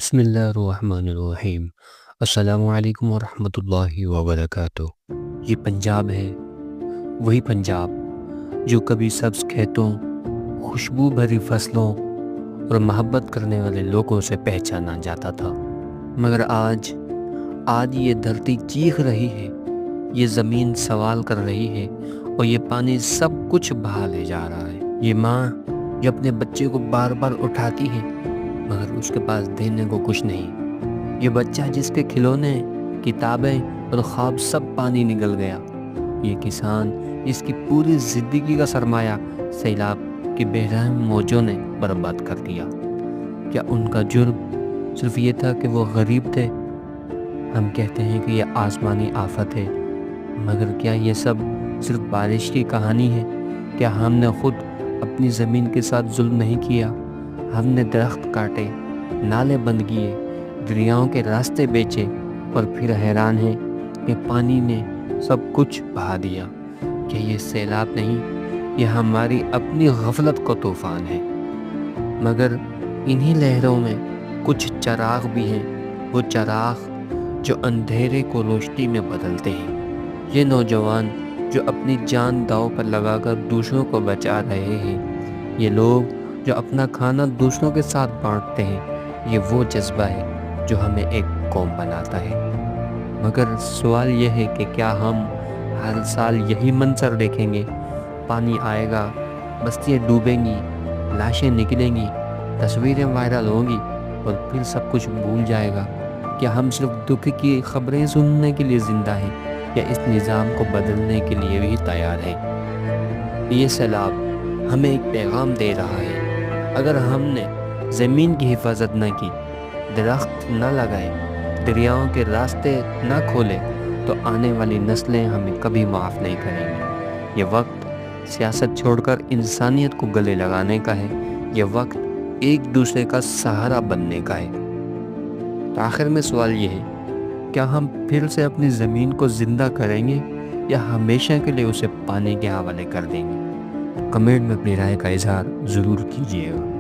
بسم اللہ الرحمن الرحیم۔ السلام علیکم ورحمۃ اللہ وبرکاتہ۔ یہ پنجاب ہے، وہی پنجاب جو کبھی سبز کھیتوں، خوشبو بھری فصلوں اور محبت کرنے والے لوگوں سے پہچانا جاتا تھا، مگر آج یہ دھرتی چیخ رہی ہے، یہ زمین سوال کر رہی ہے اور یہ پانی سب کچھ بہا لے جا رہا ہے۔ یہ ماں جو اپنے بچے کو بار بار اٹھاتی ہے مگر اس کے پاس دینے کو کچھ نہیں۔ یہ بچہ جس کے کھلونے، کتابیں اور خواب سب پانی نگل گیا۔ یہ کسان جس کی پوری زندگی کا سرمایہ سیلاب کی بے رحم موجوں نے برباد کر دیا۔ کیا ان کا جرم صرف یہ تھا کہ وہ غریب تھے؟ ہم کہتے ہیں کہ یہ آسمانی آفت ہے، مگر کیا یہ سب صرف بارش کی کہانی ہے؟ کیا ہم نے خود اپنی زمین کے ساتھ ظلم نہیں کیا؟ ہم نے درخت کاٹے، نالے بند کیے، دریاؤں کے راستے بیچے اور پھر حیران ہیں کہ پانی نے سب کچھ بہا دیا۔ کیا یہ سیلاب نہیں، یہ ہماری اپنی غفلت کا طوفان ہے؟ مگر انہی لہروں میں کچھ چراغ بھی ہیں، وہ چراغ جو اندھیرے کو روشنی میں بدلتے ہیں۔ یہ نوجوان جو اپنی جان داؤ پر لگا کر دوسروں کو بچا رہے ہیں، یہ لوگ جو اپنا کھانا دوسروں کے ساتھ بانٹتے ہیں، یہ وہ جذبہ ہے جو ہمیں ایک قوم بناتا ہے۔ مگر سوال یہ ہے کہ کیا ہم ہر سال یہی منظر دیکھیں گے؟ پانی آئے گا، بستیاں ڈوبیں گی، لاشیں نکلیں گی، تصویریں وائرل ہوں گی اور پھر سب کچھ بھول جائے گا؟ کیا ہم صرف دکھ کی خبریں سننے کے لیے زندہ ہیں یا اس نظام کو بدلنے کے لیے بھی تیار ہیں؟ یہ سیلاب ہمیں ایک پیغام دے رہا ہے۔ اگر ہم نے زمین کی حفاظت نہ کی، درخت نہ لگائے، دریاؤں کے راستے نہ کھولے، تو آنے والی نسلیں ہمیں کبھی معاف نہیں کریں گی۔ یہ وقت سیاست چھوڑ کر انسانیت کو گلے لگانے کا ہے، یہ وقت ایک دوسرے کا سہارا بننے کا ہے۔ تو آخر میں سوال یہ ہے، کیا ہم پھر سے اپنی زمین کو زندہ کریں گے یا ہمیشہ کے لیے اسے پانی کے حوالے کر دیں گے؟ کمنٹ میں اپنی رائے کا اظہار ضرور کیجیے گا۔